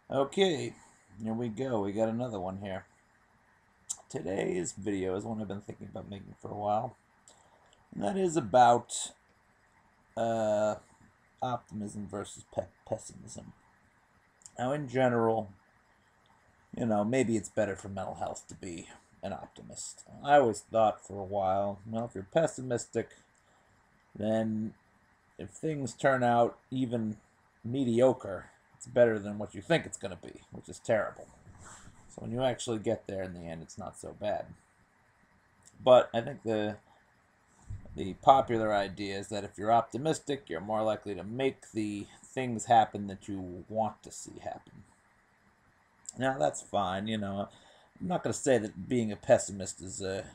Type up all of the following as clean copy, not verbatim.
Okay, here we go. We got another one here. Today's video is one I've been thinking about making for a while, and that is about uh, optimism versus pessimism. Now, in general, maybe it's better for mental health to be an optimist. I always thought for a while, well, if you're pessimistic, then if things turn out even mediocre, it's better than what you think it's going to be, which is terrible. So when you actually get there in the end, it's not so bad. But I think the popular idea is that if you're optimistic, you're more likely to make the things happen that you want to see happen. Now that's fine, I'm not going to say that being a pessimist is a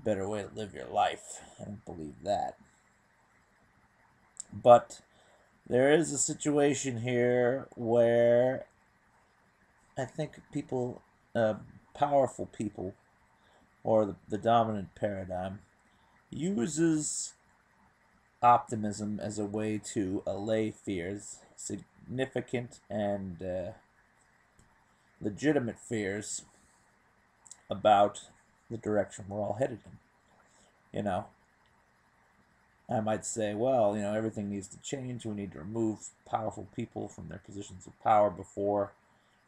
better way to live your life. I don't believe that. But there is a situation here where I think people, powerful people, or the dominant paradigm, uses optimism as a way to allay fears, significant and legitimate fears about the direction we're all headed in. You know, I might say, well, everything needs to change. We need to remove powerful people from their positions of power before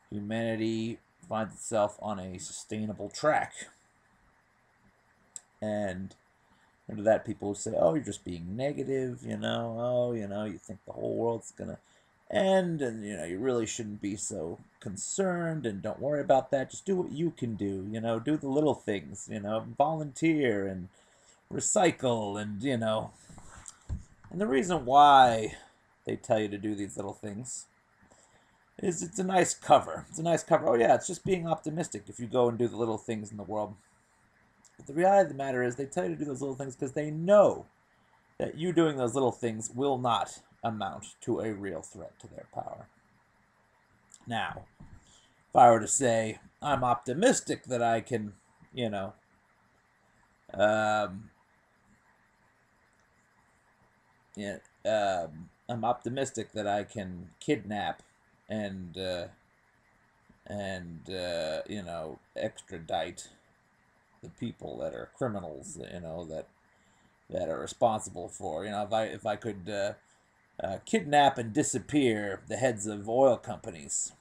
humanity finds itself on a sustainable track. And to that, people will say, oh, you're just being negative, you think the whole world's going to end, and, you really shouldn't be so concerned, and don't worry about that. Just do what you can do, do the little things, volunteer and recycle, and the reason why they tell you to do these little things is it's a nice cover. It's a nice cover. Oh, yeah, it's just being optimistic if you go and do the little things in the world. But the reality of the matter is they tell you to do those little things because they know that you doing those little things will not amount to a real threat to their power. Now, if I were to say, I'm optimistic that I can, um, yeah, I'm optimistic that I can kidnap and, extradite the people that are criminals, that are responsible for. If I could kidnap and disappear the heads of oil companies,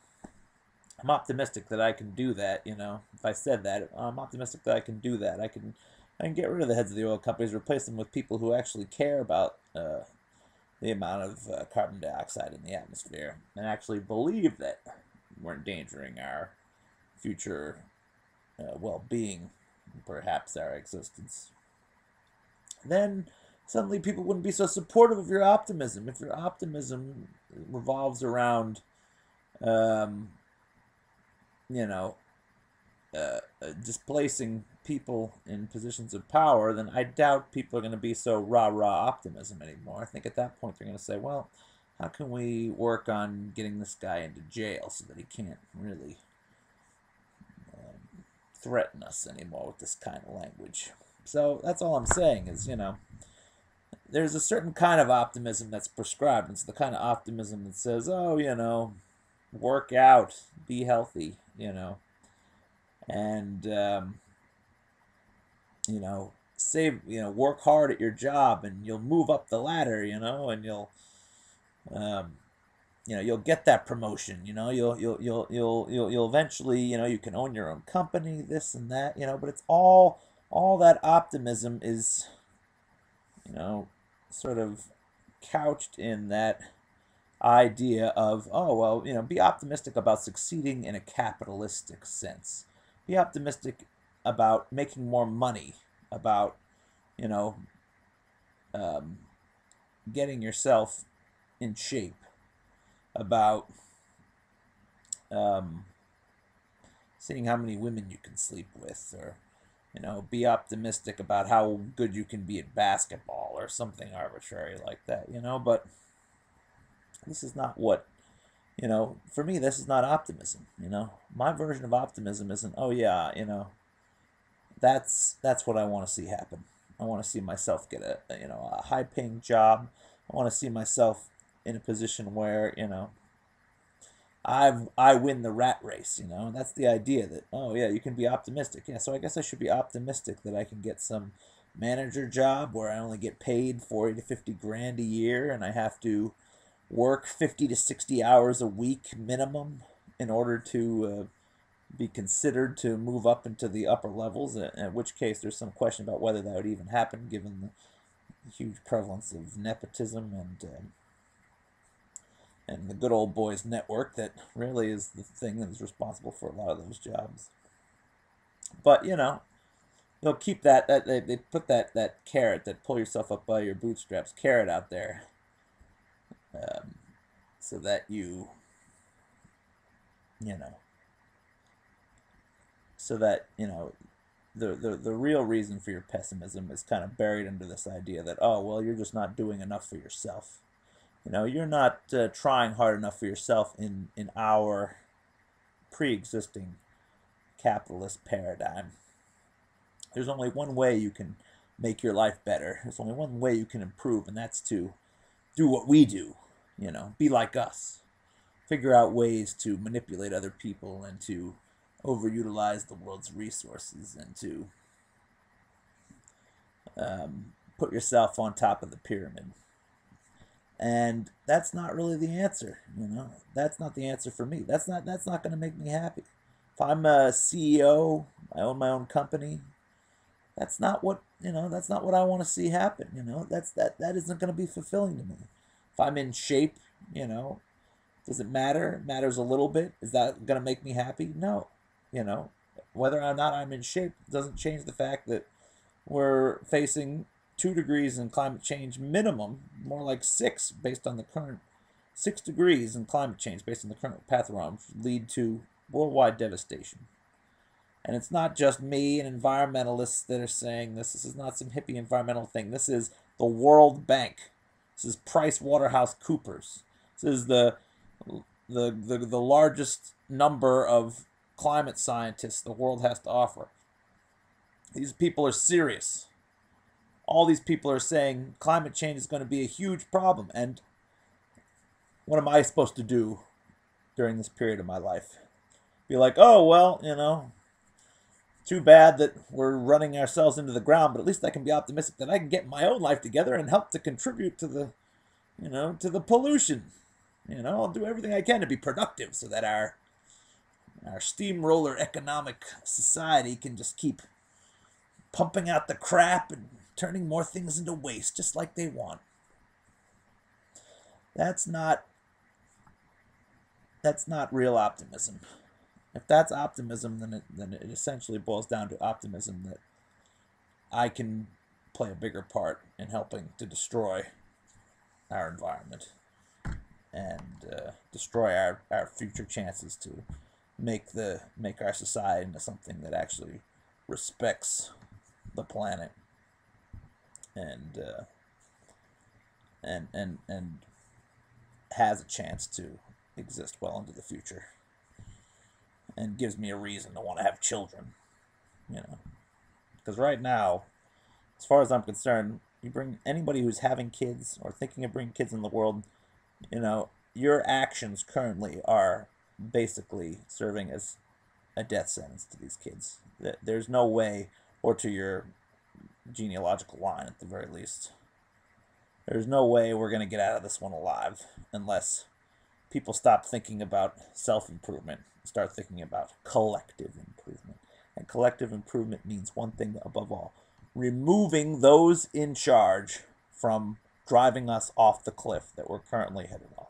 I'm optimistic that I can do that. If I said that, I'm optimistic that I can do that. I can get rid of the heads of the oil companies, replace them with people who actually care about the amount of carbon dioxide in the atmosphere, and actually believe that we're endangering our future well-being, perhaps our existence. Then suddenly people wouldn't be so supportive of your optimism. If your optimism revolves around, um, you know, displacing people in positions of power, then I doubt people are going to be so rah-rah optimism anymore. I think at that point they're going to say, well, how can we work on getting this guy into jail so that he can't really threaten us anymore with this kind of language? So that's all I'm saying is, there's a certain kind of optimism that's prescribed. It's the kind of optimism that says, oh, work out, be healthy, and, save, work hard at your job and you'll move up the ladder, and um, you'll get that promotion, you'll eventually, you can own your own company, this and that, but it's all that optimism is, sort of couched in that idea of, oh, well, be optimistic about succeeding in a capitalistic sense. Be optimistic about making more money, about, you know, um, getting yourself in shape, about um, seeing how many women you can sleep with, or, be optimistic about how good you can be at basketball or something arbitrary like that, but this is not what, for me, this is not optimism, my version of optimism isn't, oh yeah, that's what I want to see happen. I want to see myself get a high paying job. I want to see myself in a position where, I win the rat race, you know. That's the idea that, oh yeah, you can be optimistic. Yeah, so I guess I should be optimistic that I can get some manager job where I only get paid 40 to 50 grand a year and I have to work 50 to 60 hours a week minimum in order to be considered to move up into the upper levels, in which case there's some question about whether that would even happen given the huge prevalence of nepotism and the good old boys network that really is the thing that is responsible for a lot of those jobs. But, you know, they'll keep they put that carrot, that pull yourself up by your bootstraps carrot out there, um, so that you know, so that, you know, the real reason for your pessimism is kind of buried under this idea that, oh, well, you're just not doing enough for yourself. You know, you're not trying hard enough for yourself in our pre-existing capitalist paradigm. There's only one way you can make your life better. There's only one way you can improve, and that's to do what we do. You know, be like us. Figure out ways to manipulate other people and to overutilize the world's resources and to put yourself on top of the pyramid. And that's not really the answer, you know. That's not the answer for me. That's not going to make me happy. If I'm a CEO, I own my own company, that's not what, you know, that's not what I want to see happen, you know. That isn't going to be fulfilling to me. If I'm in shape, you know, does it matter? It matters a little bit. Is that going to make me happy? No. You know, whether or not I'm in shape doesn't change the fact that we're facing 2 degrees in climate change minimum, more like 6 based on the current 6 degrees in climate change based on the current path we're on, which lead to worldwide devastation. And it's not just me and environmentalists that are saying this. This is not some hippie environmental thing. This is the World Bank. This is PricewaterhouseCoopers. This is the largest number of climate scientists the world has to offer. These people are serious. All these people are saying climate change is going to be a huge problem. And what am I supposed to do during this period of my life? Be like, oh, well, you know, too bad that we're running ourselves into the ground, but at least I can be optimistic that I can get my own life together and help to contribute to the, you know, to the pollution. You know, I'll do everything I can to be productive so that our steamroller economic society can just keep pumping out the crap and turning more things into waste just like they want. That's not real optimism. If that's optimism, then it essentially boils down to optimism that I can play a bigger part in helping to destroy our environment and destroy our future chances to make our society into something that actually respects the planet and has a chance to exist well into the future and gives me a reason to want to have children, you know. Because right now, as far as I'm concerned, you bring anybody who's having kids or thinking of bringing kids in the world, you know, your actions currently are basically serving as a death sentence to these kids. There's no way, or to your genealogical line at the very least. There's no way we're going to get out of this one alive unless people stop thinking about self-improvement and start thinking about collective improvement. And collective improvement means one thing above all: removing those in charge from driving us off the cliff that we're currently headed off.